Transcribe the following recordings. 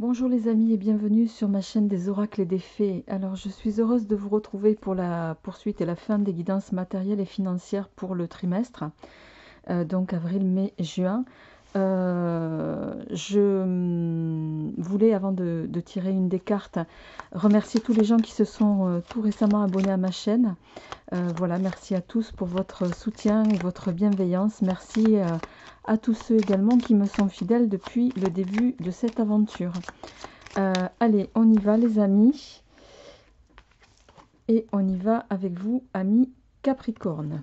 Bonjour les amis et bienvenue sur ma chaîne des oracles et des fées. Alors je suis heureuse de vous retrouver pour la poursuite et la fin des guidances matérielles et financières pour le trimestre, donc avril, mai, juin. Je voulais, avant de tirer une des cartes, remercier tous les gens qui se sont tout récemment abonnés à ma chaîne. Voilà, merci à tous pour votre soutien et votre bienveillance. Merci à tous ceux également qui me sont fidèles depuis le début de cette aventure. Allez, on y va les amis. Et on y va avec vous, amis Capricorne.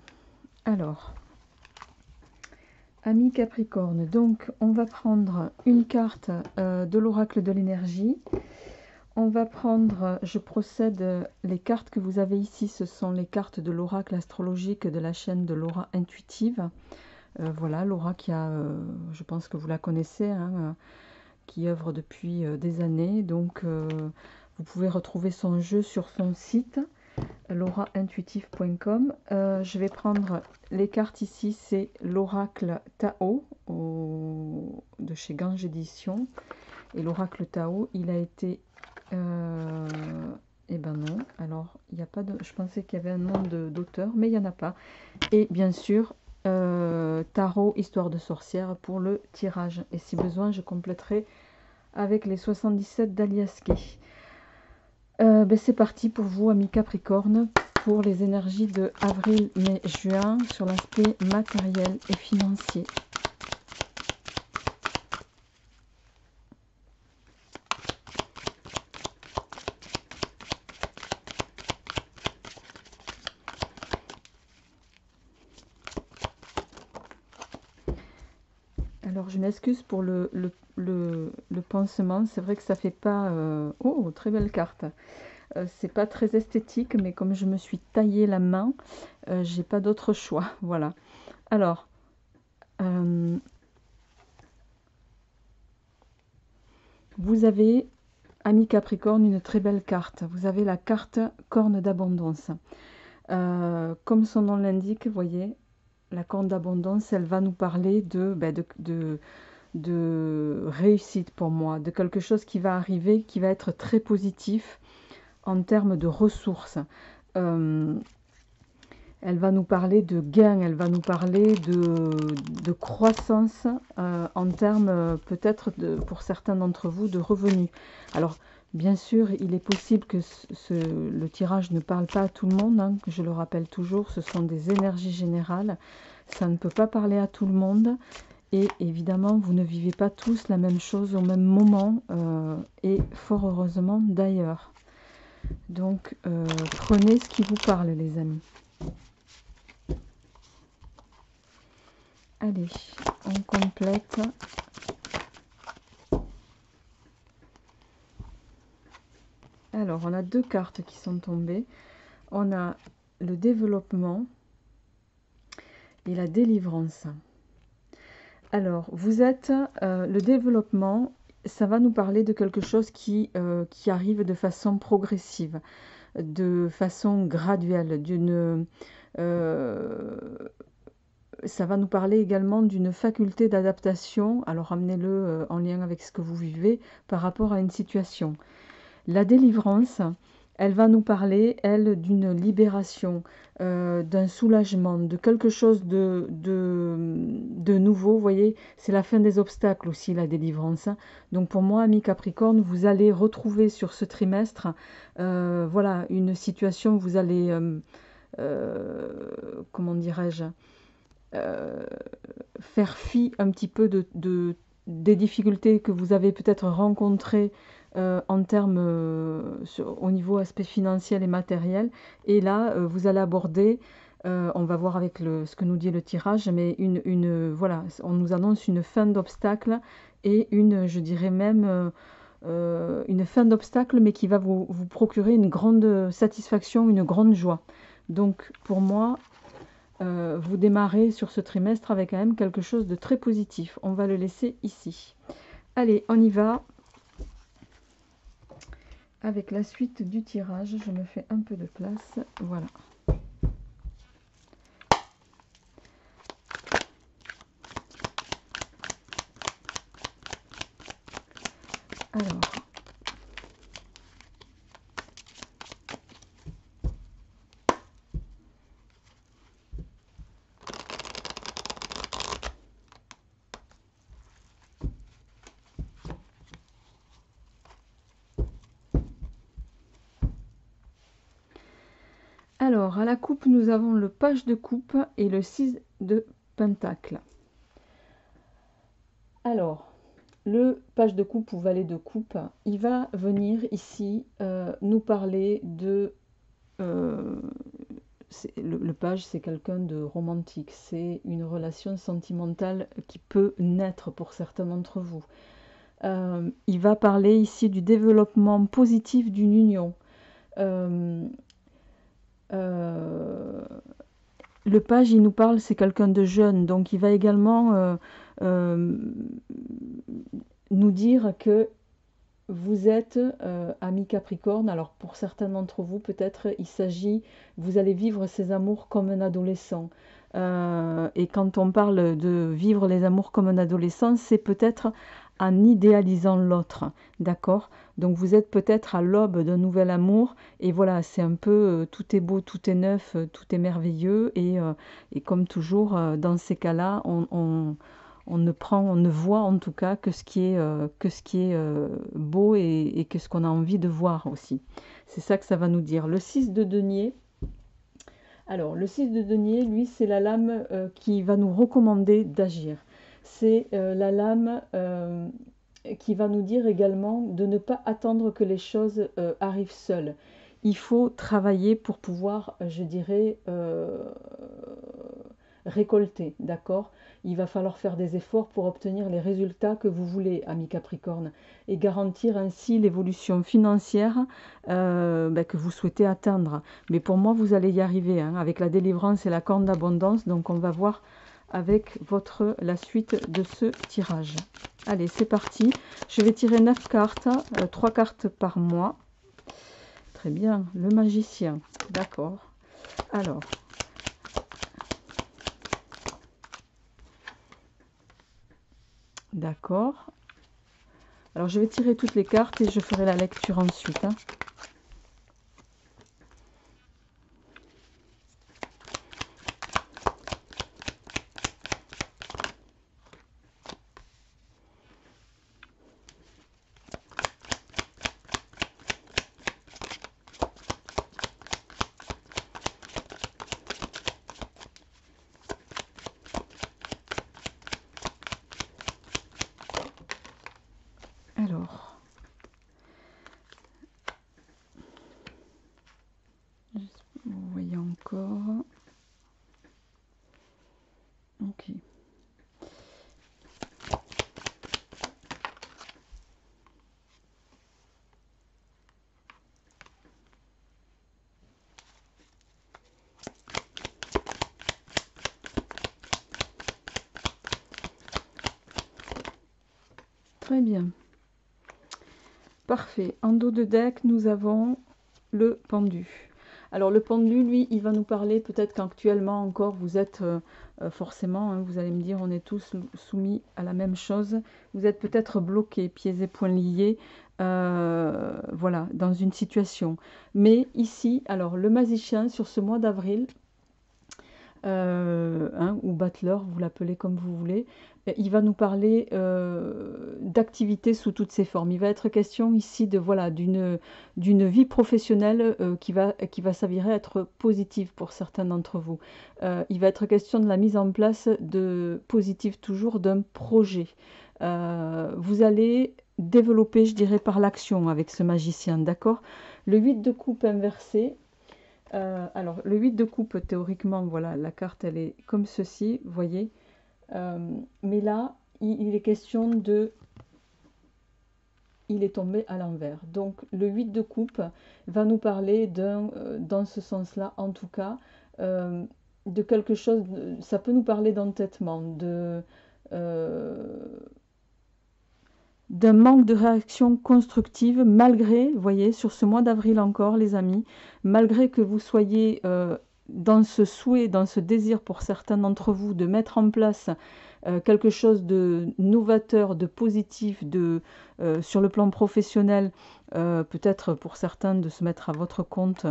Alors, amis Capricorne, donc on va prendre une carte de l'oracle de l'énergie. On va prendre, je procède, les cartes que vous avez ici, ce sont les cartes de l'oracle astrologique de la chaîne de Laura Intuitive. Voilà, Laura qui a, je pense que vous la connaissez, hein, qui œuvre depuis des années. Donc, vous pouvez retrouver son jeu sur son site, lauraintuitive.com. Je vais prendre les cartes ici, c'est l'oracle Tao de chez Gange Édition. Et l'oracle Tao, il a été... eh ben non, alors il n'y a pas de... Je pensais qu'il y avait un nom d'auteur, mais il n'y en a pas. Et bien sûr, tarot, histoire de sorcière pour le tirage. Et si besoin, je compléterai avec les 77 d'Aliaské. Ben c'est parti pour vous, amis Capricorne, pour les énergies de avril, mai, juin sur l'aspect matériel et financier. Alors, je m'excuse pour le pansement. C'est vrai que ça fait pas... Oh, très belle carte. C'est pas très esthétique, mais comme je me suis taillé la main, j'ai pas d'autre choix. Voilà. Alors, vous avez, ami Capricorne, une très belle carte. Vous avez la carte corne d'abondance. Comme son nom l'indique, vous voyez, la corne d'abondance, elle va nous parler de réussite pour moi, de quelque chose qui va arriver, qui va être très positif en termes de ressources. Elle va nous parler de gains, elle va nous parler de croissance en termes peut-être pour certains d'entre vous de revenus. Alors bien sûr, il est possible que le tirage ne parle pas à tout le monde, hein, que je le rappelle toujours, ce sont des énergies générales, ça ne peut pas parler à tout le monde. Et évidemment, vous ne vivez pas tous la même chose au même moment, et fort heureusement d'ailleurs. Donc, prenez ce qui vous parle, les amis. Allez, on complète. Alors, on a deux cartes qui sont tombées. On a le développement et la délivrance. Alors, vous êtes le développement, ça va nous parler de quelque chose qui arrive de façon progressive, de façon graduelle, ça va nous parler également d'une faculté d'adaptation. Alors, ramenez-le en lien avec ce que vous vivez par rapport à une situation. La délivrance, elle va nous parler, elle, d'une libération, d'un soulagement, de quelque chose de nouveau. Vous voyez, c'est la fin des obstacles aussi, la délivrance. Donc pour moi, ami Capricorne, vous allez retrouver sur ce trimestre, voilà, une situation où vous allez, comment dirais-je, faire fi un petit peu des difficultés que vous avez peut-être rencontrées en termes au niveau aspect financier et matériel. Et là, vous allez aborder, on va voir avec ce que nous dit le tirage, mais voilà, on nous annonce une fin d'obstacle et je dirais même une fin d'obstacle, mais qui va vous procurer une grande satisfaction, une grande joie. Donc pour moi, vous démarrez sur ce trimestre avec quand même quelque chose de très positif. On va le laisser ici. Allez, on y va. Avec la suite du tirage, je me fais un peu de place. Voilà. Alors, à la coupe, nous avons le page de coupe et le 6 de pentacle. Alors, le page de coupe ou valet de coupe, il va venir ici nous parler de... le page, c'est quelqu'un de romantique, c'est une relation sentimentale qui peut naître pour certains d'entre vous. Il va parler ici du développement positif d'une union. Le page, il nous parle, c'est quelqu'un de jeune, donc il va également nous dire que vous êtes ami Capricorne. Alors pour certains d'entre vous, peut-être il s'agit, vous allez vivre ces amours comme un adolescent. Et quand on parle de vivre les amours comme un adolescent, c'est peut-être en idéalisant l'autre, d'accord? Donc vous êtes peut-être à l'aube d'un nouvel amour, et voilà, c'est un peu tout est beau, tout est neuf, tout est merveilleux, et comme toujours, dans ces cas-là, on ne voit en tout cas que ce qui est beau et que ce qu'on a envie de voir aussi. C'est ça que ça va nous dire. Le 6 de denier. Alors, le 6 de denier, lui, c'est la lame qui va nous recommander d'agir. C'est la lame qui va nous dire également de ne pas attendre que les choses arrivent seules. Il faut travailler pour pouvoir, je dirais, récolter, d'accord? Il va falloir faire des efforts pour obtenir les résultats que vous voulez, ami Capricorne, et garantir ainsi l'évolution financière que vous souhaitez atteindre. Mais pour moi, vous allez y arriver, hein, avec la délivrance et la corne d'abondance. Donc, on va voir avec la suite de ce tirage. Allez, c'est parti. Je vais tirer 9 cartes, 3 cartes par mois. Très bien, le magicien, d'accord. Alors, d'accord. Alors, je vais tirer toutes les cartes et je ferai la lecture ensuite, hein. Alors, vous voyez encore. Ok. Très bien. Parfait. En dos de deck, nous avons le pendu. Alors le pendu, lui, il va nous parler, peut-être qu'actuellement encore, vous êtes forcément, hein, vous allez me dire, on est tous soumis à la même chose. Vous êtes peut-être bloqués, pieds et poings liés, voilà, dans une situation. Mais ici, alors le magicien, sur ce mois d'avril, ou battleur, vous l'appelez comme vous voulez, il va nous parler d'activités sous toutes ses formes. Il va être question ici de voilà d'une vie professionnelle qui va s'avérer être positive pour certains d'entre vous. Il va être question de la mise en place de positive toujours d'un projet. Vous allez développer, je dirais, par l'action avec ce magicien, d'accord? Le 8 de coupe inversé. Alors, le 8 de coupe, théoriquement, voilà, la carte, elle est comme ceci, vous voyez. Mais là, il est question de... Il est tombé à l'envers. Donc, le 8 de coupe va nous parler dans ce sens-là, en tout cas, de quelque chose... ça peut nous parler d'entêtement, d'un manque de réaction constructive, malgré, vous voyez, sur ce mois d'avril encore, les amis, malgré que vous soyez dans ce souhait, dans ce désir pour certains d'entre vous de mettre en place quelque chose de novateur, de positif, sur le plan professionnel, peut-être pour certains de se mettre à votre compte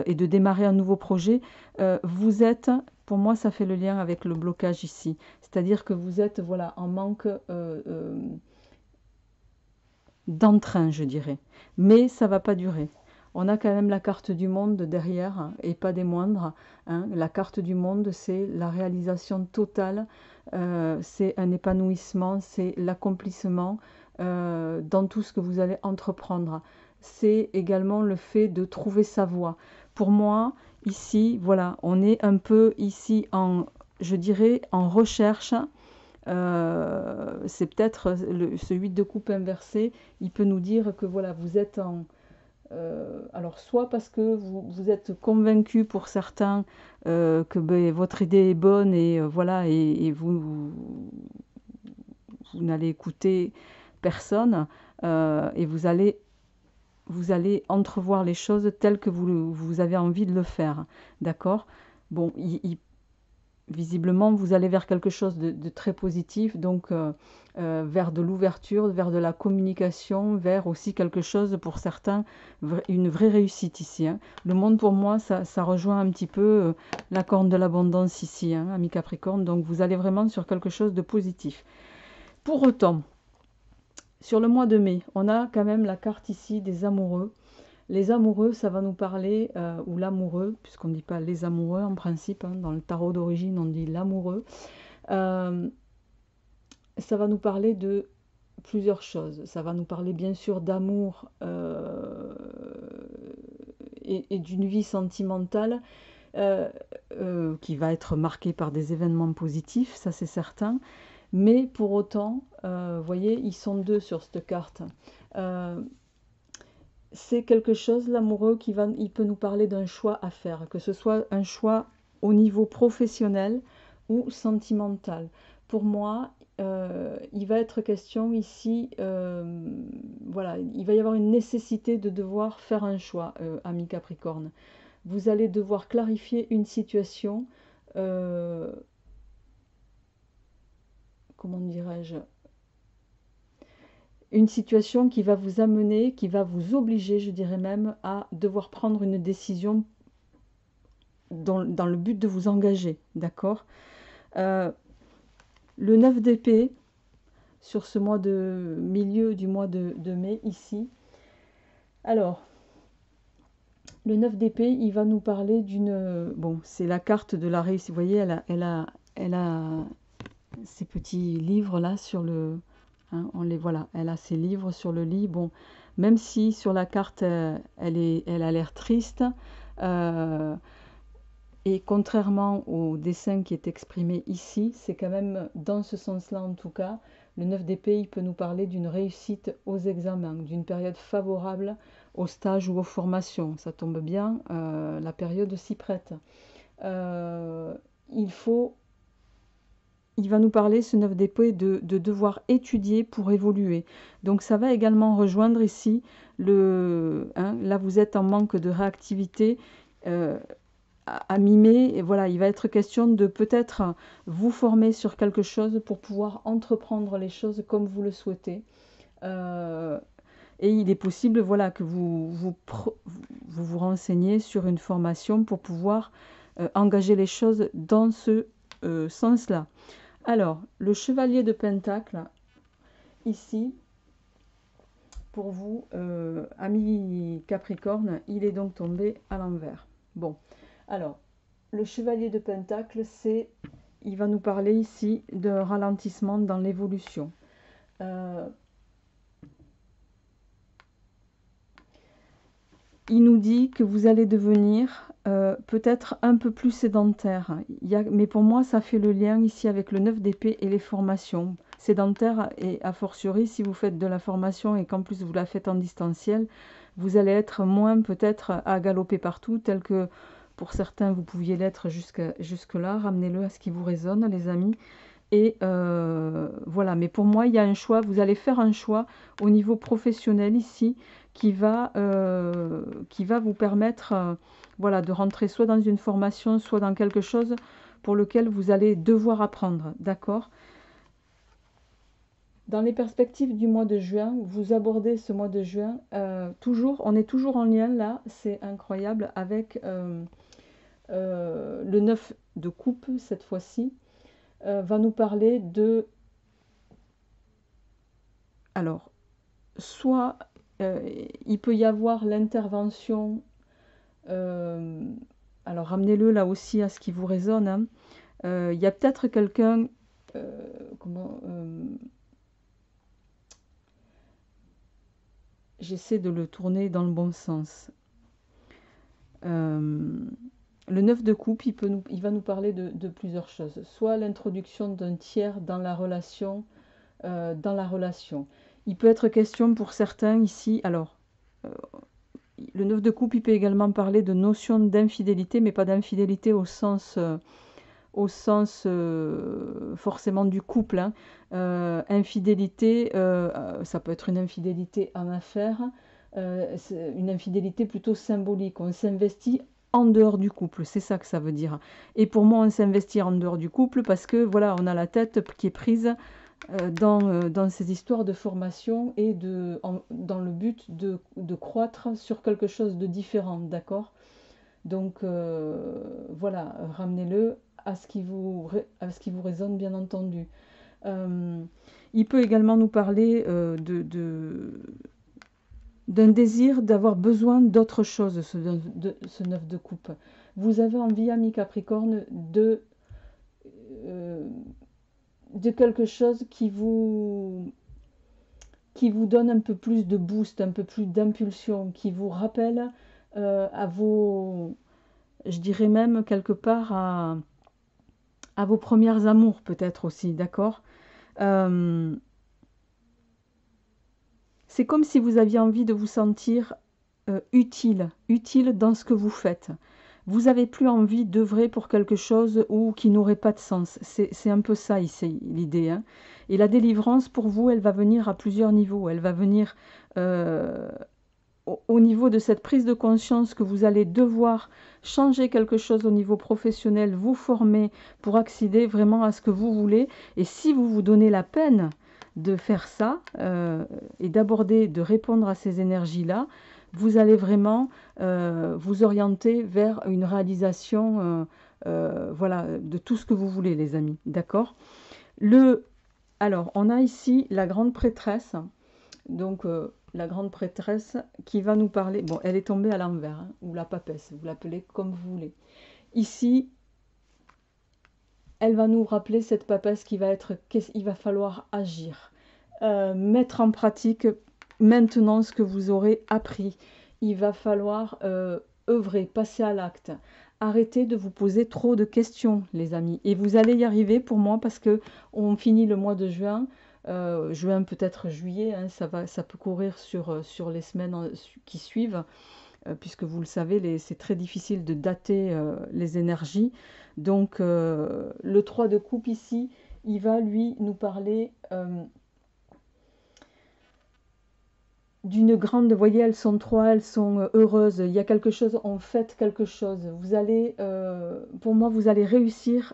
et de démarrer un nouveau projet, vous êtes, pour moi ça fait le lien avec le blocage ici, c'est-à-dire que vous êtes voilà, en manque d'entrain, je dirais, mais ça ne va pas durer. On a quand même la carte du monde derrière, et pas des moindres, hein. La carte du monde, c'est la réalisation totale, c'est un épanouissement, c'est l'accomplissement dans tout ce que vous allez entreprendre. C'est également le fait de trouver sa voie. Pour moi, ici, voilà, on est un peu ici en, je dirais, en recherche. C'est peut-être ce 8 de coupe inversé, il peut nous dire que voilà, vous êtes en... alors soit parce que vous êtes convaincu pour certains que ben, votre idée est bonne et voilà, et vous n'allez écouter personne et vous allez entrevoir les choses telles que vous avez envie de le faire. D'accord? Bon, visiblement, vous allez vers quelque chose de très positif, donc vers de l'ouverture, vers de la communication, vers aussi quelque chose pour certains, une vraie réussite ici, hein. Le monde pour moi, ça rejoint un petit peu la corne de l'abondance ici, hein, ami Capricorne, donc vous allez vraiment sur quelque chose de positif. Pour autant, sur le mois de mai, on a quand même la carte ici des amoureux. Les amoureux, ça va nous parler, ou l'amoureux, puisqu'on ne dit pas les amoureux en principe, hein, dans le tarot d'origine on dit l'amoureux. Ça va nous parler de plusieurs choses. Ça va nous parler bien sûr d'amour et d'une vie sentimentale qui va être marquée par des événements positifs, ça c'est certain. Mais pour autant, vous voyez, ils sont deux sur cette carte. C'est quelque chose, l'amoureux, il peut nous parler d'un choix à faire, que ce soit un choix au niveau professionnel ou sentimental. Pour moi, il va être question ici, voilà, il va y avoir une nécessité de devoir faire un choix, ami Capricorne. Vous allez devoir clarifier une situation, comment dirais-je, une situation qui va vous amener, qui va vous obliger, je dirais même, à devoir prendre une décision dans le but de vous engager, d'accord? Le 9 d'épée, sur ce mois de milieu du mois de mai, ici. Alors, le 9 d'épée, il va nous parler d'une... Bon, c'est la carte de la réussite. Vous voyez, elle a ces petits livres-là sur le... Hein, voilà, elle a ses livres sur le lit. Bon, même si sur la carte, elle a l'air triste, et contrairement au dessin qui est exprimé ici, c'est quand même dans ce sens-là en tout cas, le 9 d'épée, il peut nous parler d'une réussite aux examens, d'une période favorable aux stages ou aux formations. Ça tombe bien, la période s'y prête. Il va nous parler, ce 9 d'épée, de devoir étudier pour évoluer. Donc ça va également rejoindre ici, là vous êtes en manque de réactivité à mimer. Et voilà, il va être question de peut-être vous former sur quelque chose pour pouvoir entreprendre les choses comme vous le souhaitez. Et il est possible voilà, que vous renseignez sur une formation pour pouvoir engager les choses dans ce sens-là. Alors, le chevalier de Pentacle, ici, pour vous, ami Capricorne, il est donc tombé à l'envers. Bon, alors, le chevalier de Pentacle, il va nous parler ici d'un ralentissement dans l'évolution. Il nous dit que vous allez devenir peut-être un peu plus sédentaire. Mais pour moi, ça fait le lien ici avec le 9 d'épée et les formations. Sédentaire et a fortiori, si vous faites de la formation et qu'en plus vous la faites en distanciel, vous allez être moins peut-être à galoper partout, tel que pour certains vous pouviez l'être jusque-là. Ramenez-le à ce qui vous résonne, les amis. Et voilà, mais pour moi, il y a un choix. Vous allez faire un choix au niveau professionnel ici qui va vous permettre voilà, de rentrer soit dans une formation, soit dans quelque chose pour lequel vous allez devoir apprendre. D'accord? Dans les perspectives du mois de juin, vous abordez ce mois de juin, on est toujours en lien là, c'est incroyable, avec le 9 de coupe cette fois-ci, va nous parler de... Alors, soit il peut y avoir l'intervention, euh, alors ramenez-le là aussi à ce qui vous résonne, hein. Il y a peut-être quelqu'un, comment... j'essaie de le tourner dans le bon sens. Le 9 de coupe, il va nous parler de plusieurs choses. Soit l'introduction d'un tiers dans la relation, Il peut être question pour certains ici, alors, le 9 de coupe, il peut également parler de notion d'infidélité, mais pas d'infidélité au sens forcément du couple, hein. Infidélité, ça peut être une infidélité en affaires, une infidélité plutôt symbolique. On s'investit en dehors du couple, c'est ça que ça veut dire. Et pour moi, on s'investit en dehors du couple parce que voilà, on a la tête qui est prise dans ces histoires de formation et dans le but de croître sur quelque chose de différent, d'accord? Donc voilà, ramenez-le à ce qui vous résonne, bien entendu. Il peut également nous parler d'un désir d'avoir besoin d'autre chose, ce 9 de coupe. Vous avez envie, ami Capricorne, de quelque chose qui vous donne un peu plus de boost, un peu plus d'impulsion, qui vous rappelle à vos, je dirais même quelque part à vos premières amours peut-être aussi, d'accord? C'est comme si vous aviez envie de vous sentir utile dans ce que vous faites. Vous n'avez plus envie d'œuvrer pour quelque chose ou qui n'aurait pas de sens. C'est un peu ça ici, l'idée, hein. Et la délivrance, pour vous, elle va venir à plusieurs niveaux. Elle va venir au niveau de cette prise de conscience que vous allez devoir changer quelque chose au niveau professionnel, vous former pour accéder vraiment à ce que vous voulez. Et si vous vous donnez la peine de faire ça et d'aborder, de répondre à ces énergies-là, vous allez vraiment vous orienter vers une réalisation voilà, de tout ce que vous voulez, les amis. D'accord? Alors, on a ici la grande prêtresse. Donc, la grande prêtresse qui va nous parler... Bon, elle est tombée à l'envers, hein, ou la papesse, vous l'appelez comme vous voulez. Ici, elle va nous rappeler cette papesse qui va être... Il va falloir agir, mettre en pratique maintenant ce que vous aurez appris. Il va falloir œuvrer, passer à l'acte. Arrêtez de vous poser trop de questions, les amis. Et vous allez y arriver pour moi parce que on finit le mois de juin. Juin, peut-être juillet, hein, ça peut courir sur les semaines qui suivent, puisque vous le savez, c'est très difficile de dater les énergies. Donc, le 3 de coupe ici, il va lui nous parler d'une grande, vous voyez, elles sont trois, elles sont heureuses, il y a quelque chose, on fête quelque chose. Vous allez, pour moi, vous allez réussir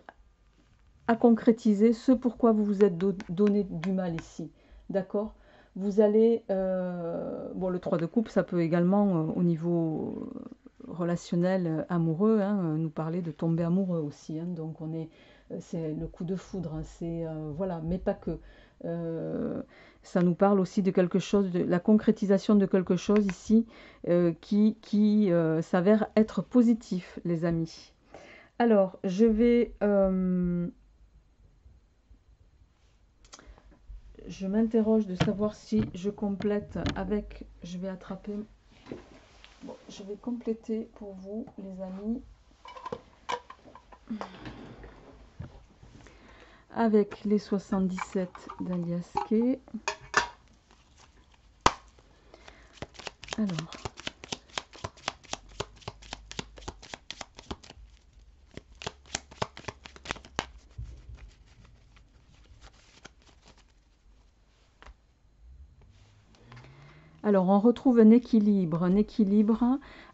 à concrétiser ce pourquoi vous vous êtes donné du mal ici, d'accord? Vous allez, bon, le 3 de coupe, ça peut également, au niveau relationnel, amoureux, hein, nous parler de tomber amoureux aussi, hein. Donc c'est le coup de foudre, hein, c'est, voilà, mais pas que. Ça nous parle aussi de quelque chose, de la concrétisation de quelque chose ici qui s'avère être positif, les amis. Alors, je m'interroge de savoir si je complète avec... Je vais attraper... Bon, je vais compléter pour vous, les amis, avec les 77 d'Alias Kay. Alors... Alors, on retrouve un équilibre,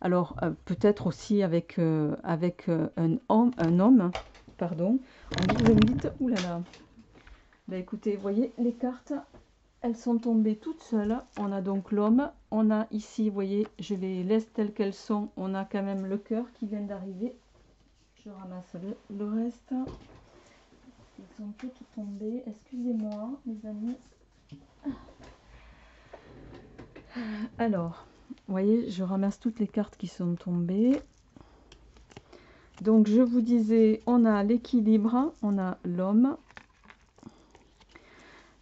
alors peut-être aussi avec un homme, pardon. Vous me dites, oulala. Ben écoutez, vous voyez, les cartes, elles sont tombées toutes seules. On a donc l'homme, on a ici, vous voyez, je les laisse telles qu'elles sont. On a quand même le cœur qui vient d'arriver. Je ramasse le reste. Ils sont toutes tombées. Excusez-moi, les amis. Alors, vous voyez, je ramasse toutes les cartes qui sont tombées. Donc, je vous disais, on a l'équilibre, on a l'homme.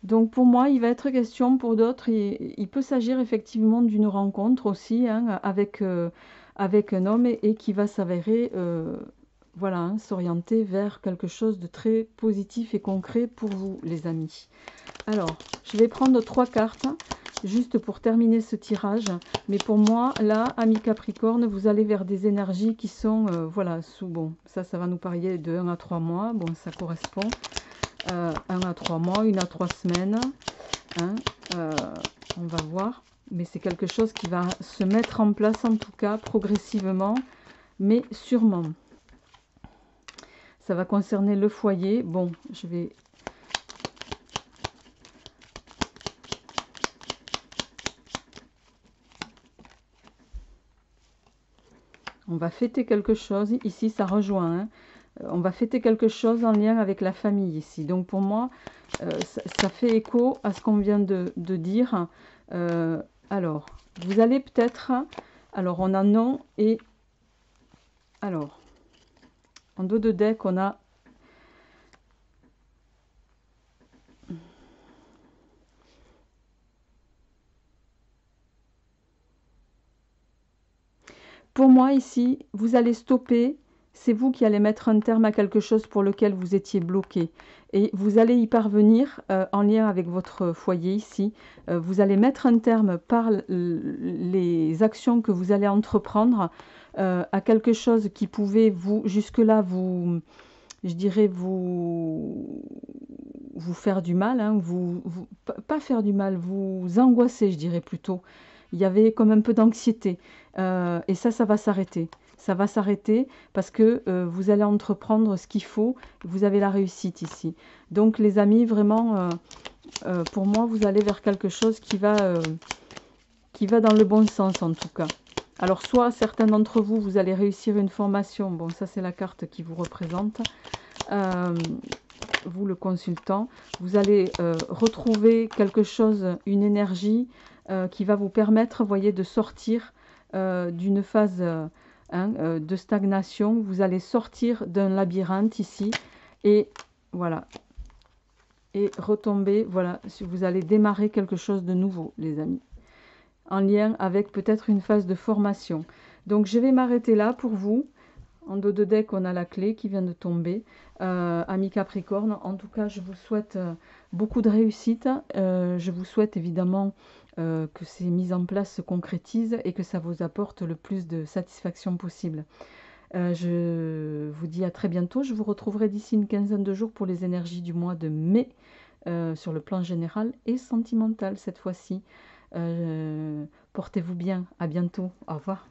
Donc, pour moi, il va être question, pour d'autres, il peut s'agir effectivement d'une rencontre aussi hein, avec un homme et qui va s'avérer, voilà, hein, s'orienter vers quelque chose de très positif et concret pour vous, les amis. Alors, je vais prendre 3 cartes. Juste pour terminer ce tirage, mais pour moi, là, amis Capricorne, vous allez vers des énergies qui sont, voilà, bon, ça va nous parler de 1 à 3 mois, bon, ça correspond, 1 à 3 mois, 1 à 3 semaines, hein, on va voir, mais c'est quelque chose qui va se mettre en place, en tout cas, progressivement, mais sûrement. Ça va concerner le foyer, bon, je vais... On va fêter quelque chose, ici ça rejoint, hein. On va fêter quelque chose en lien avec la famille ici. Donc pour moi, ça fait écho à ce qu'on vient de dire. Alors, vous allez peut-être... Alors, on a non et... Alors, en dos de deck, on a... Pour moi, ici, vous allez stopper. C'est vous qui allez mettre un terme à quelque chose pour lequel vous étiez bloqué. Et vous allez y parvenir en lien avec votre foyer ici. Vous allez mettre un terme par les actions que vous allez entreprendre à quelque chose qui pouvait vous, jusque-là, vous, je dirais, vous faire du mal. Hein, pas faire du mal, vous angoisser, je dirais plutôt. Il y avait comme un peu d'anxiété. Et ça va s'arrêter. Ça va s'arrêter parce que vous allez entreprendre ce qu'il faut. Vous avez la réussite ici. Donc les amis, vraiment, pour moi, vous allez vers quelque chose qui va dans le bon sens en tout cas. Alors soit certains d'entre vous, vous allez réussir une formation. Bon, ça c'est la carte qui vous représente. Vous le consultant. Vous allez retrouver quelque chose, une énergie qui va vous permettre, voyez, de sortir d'une phase de stagnation. Vous allez sortir d'un labyrinthe ici et voilà, et retomber, voilà, vous allez démarrer quelque chose de nouveau, les amis, en lien avec peut-être une phase de formation. Donc je vais m'arrêter là pour vous. En dos de deck, on a la clé qui vient de tomber. Amis Capricorne, en tout cas, je vous souhaite beaucoup de réussite. Je vous souhaite évidemment que ces mises en place se concrétisent et que ça vous apporte le plus de satisfaction possible. Je vous dis à très bientôt. Je vous retrouverai d'ici une quinzaine de jours pour les énergies du mois de mai sur le plan général et sentimental cette fois-ci. Portez-vous bien. À bientôt. Au revoir.